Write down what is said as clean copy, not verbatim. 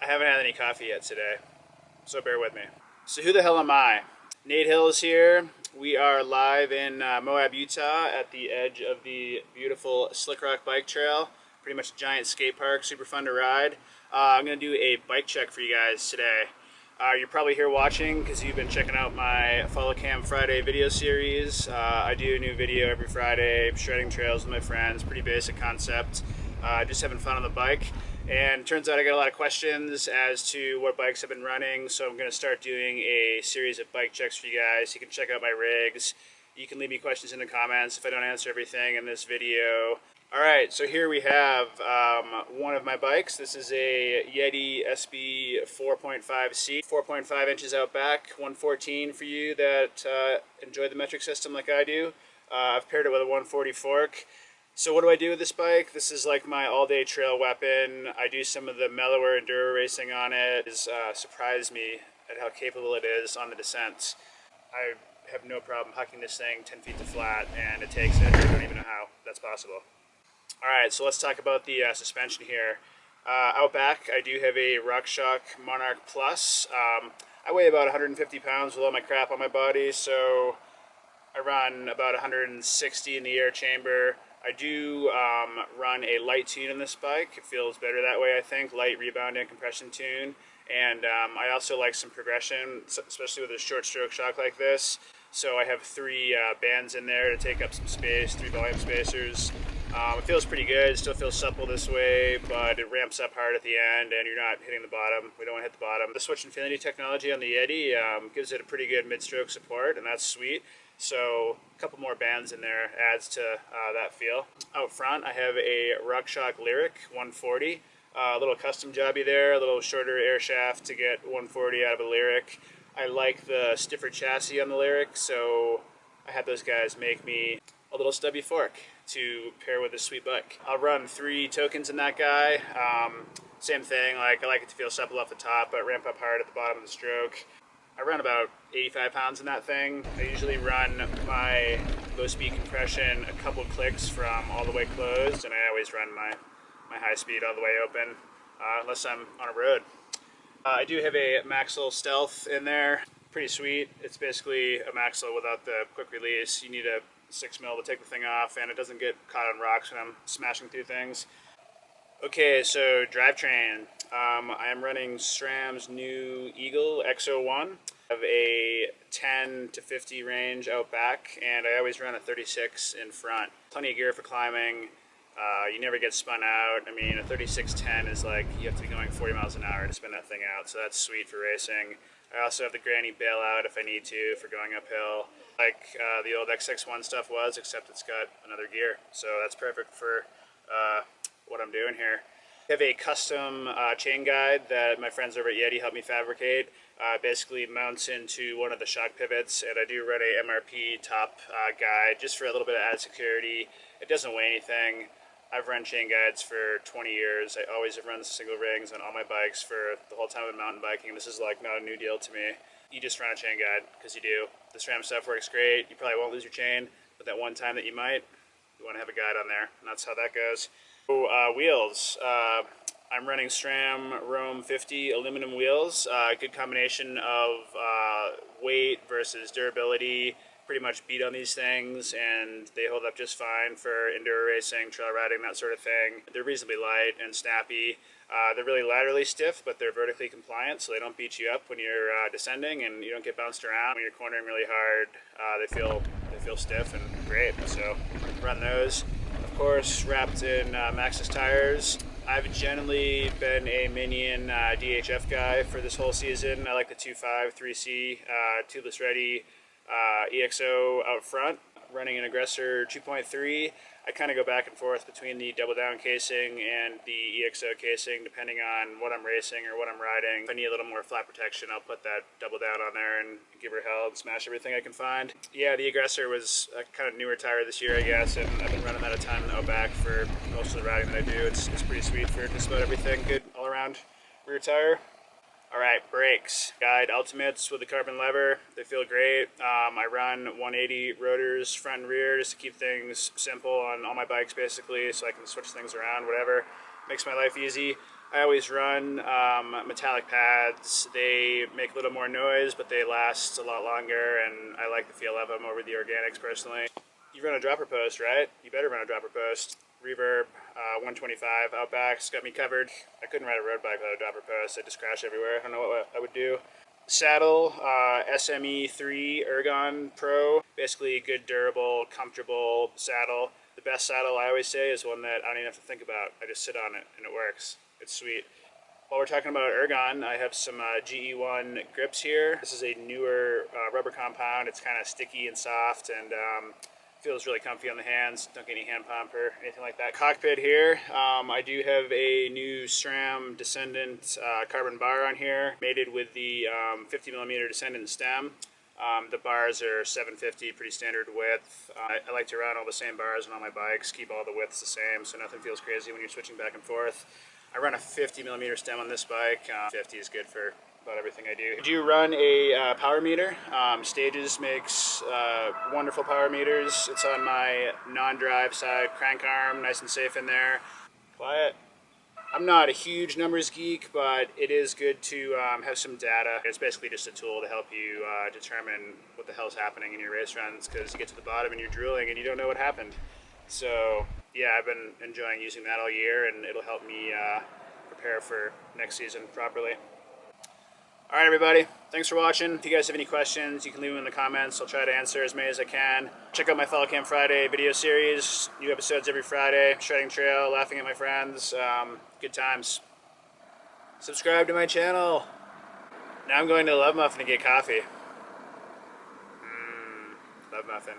I haven't had any coffee yet today, so bear with me. So who the hell am I? Nate Hill is here. We are live in Moab, Utah at the edge of the beautiful Slick Rock Bike Trail. Pretty much a giant skate park, super fun to ride. I'm going to do a bike check for you guys today. You're probably here watching because you've been checking out my Follow Cam Friday video series. I do a new video every Friday, shredding trails with my friends, pretty basic concept. Just having fun on the bike. And turns out I got a lot of questions as to what bikes I've been running, so I'm going to start doing a series of bike checks for you guys. You can check out my rigs. You can leave me questions in the comments if I don't answer everything in this video. Alright, so here we have one of my bikes. This is a Yeti SB4.5c, 4.5 inches out back, 114 for you that enjoy the metric system like I do. I've paired it with a 140 fork. So what do I do with this bike? This is like my all-day trail weapon. I do some of the mellower enduro racing on it. It's surprised me at how capable it is on the descents. I have no problem hucking this thing 10 feet to flat, and it takes it. I don't even know how that's possible. Alright, so let's talk about the suspension here. Out back, I do have a RockShox Monarch Plus. I weigh about 150 pounds with all my crap on my body, so I run about 160 in the air chamber. I do run a light tune on this bike. It feels better that way, I think. Light rebound and compression tune. And I also like some progression, especially with a short stroke shock like this. So I have 3 bands in there to take up some space, 3 volume spacers. It feels pretty good. It still feels supple this way, but it ramps up hard at the end and you're not hitting the bottom. We don't want to hit the bottom. The Switch Infinity technology on the Yeti gives it a pretty good mid-stroke support, and that's sweet. So a couple more bands in there adds to that feel. Out front, I have a RockShox Lyric 140. A little custom jobby there, a little shorter air shaft to get 140 out of a Lyric. I like the stiffer chassis on the Lyric, so I had those guys make me a little stubby fork to pair with this sweet bike. I'll run 3 tokens in that guy. Same thing, I like it to feel supple off the top, but ramp up hard at the bottom of the stroke. I run about 85 pounds in that thing. I usually run my low speed compression a couple clicks from all the way closed, and I always run my high speed all the way open, unless I'm on a road. I do have a Maxell Stealth in there. Pretty sweet. It's basically a Maxell without the quick release. You need a 6mm to take the thing off, and it doesn't get caught on rocks when I'm smashing through things. Okay, so drivetrain. I am running SRAM's new Eagle X01. I have a 10 to 50 range out back, and I always run a 36 in front. Plenty of gear for climbing. You never get spun out. I mean, a 3610 is like, you have to be going 40 miles an hour to spin that thing out, so that's sweet for racing. I also have the granny bailout if I need to for going uphill, like the old XX1 stuff was, except it's got another gear, so that's perfect for what I'm doing here. I have a custom chain guide that my friends over at Yeti helped me fabricate. Basically mounts into one of the shock pivots, and I do run a MRP top guide just for a little bit of added security. It doesn't weigh anything. I've run chain guides for 20 years. I always have run single rings on all my bikes for the whole time I've been mountain biking. This is like not a new deal to me. You just run a chain guide because you do. The SRAM stuff works great. You probably won't lose your chain, but that one time that you might, you want to have a guide on there, and that's how that goes. So, wheels. I'm running SRAM Rome 50 aluminum wheels. Good combination of weight versus durability. Pretty much beat on these things, and they hold up just fine for enduro racing, trail riding, that sort of thing. They're reasonably light and snappy. They're really laterally stiff, but they're vertically compliant, so they don't beat you up when you're descending, and you don't get bounced around when you're cornering really hard. They feel stiff and great, so run those. Of course, wrapped in Maxxis tires. I've generally been a minion DHF guy for this whole season. I like the 2.5c tubeless ready EXO out front, running an Aggressor 2.3. I kind of go back and forth between the double down casing and the EXO casing depending on what I'm racing or what I'm riding. If I need a little more flat protection, I'll put that double down on there and give her hell and smash everything I can find. Yeah, the Aggressor was a kind of newer tire this year, I guess, and I've been running that a ton out back for most of the riding that I do. It's pretty sweet for just about everything. Good all around rear tire. Alright, brakes. Guide Ultimates with the carbon lever. They feel great. I run 180 rotors front and rear just to keep things simple on all my bikes basically, so I can switch things around, whatever. Makes my life easy. I always run metallic pads. They make a little more noise, but they last a lot longer, and I like the feel of them over the organics personally. You run a dropper post, right? You better run a dropper post. Reverb, 125 Outback's got me covered. I couldn't ride a road bike without a dropper post. I'd just crash everywhere. I don't know what I would do. Saddle, SME3 Ergon Pro. Basically a good, durable, comfortable saddle. The best saddle, I always say, is one that I don't even have to think about. I just sit on it and it works. It's sweet. While we're talking about Ergon, I have some GE1 grips here. This is a newer rubber compound. It's kind of sticky and soft, and feels really comfy on the hands. Don't get any hand pump or anything like that. Cockpit here, I do have a new SRAM Descendant carbon bar on here, mated with the 50mm Descendant stem. The bars are 750, pretty standard width. I like to run all the same bars on all my bikes, keep all the widths the same, so nothing feels crazy when you're switching back and forth. I run a 50mm stem on this bike. 50 is good for about everything I do. I do run a power meter. Stages makes wonderful power meters. It's on my non-drive side crank arm, nice and safe in there. Quiet. I'm not a huge numbers geek, but it is good to have some data. It's basically just a tool to help you determine what the hell's happening in your race runs, because you get to the bottom and you're drooling and you don't know what happened. So yeah, I've been enjoying using that all year, and it'll help me prepare for next season properly. All right, everybody, thanks for watching. If you guys have any questions, you can leave them in the comments. I'll try to answer as many as I can. Check out my Fall Camp Friday video series. New episodes every Friday. Shredding trail, laughing at my friends. Good times. Subscribe to my channel. Now I'm going to Love Muffin to get coffee. Love Muffin.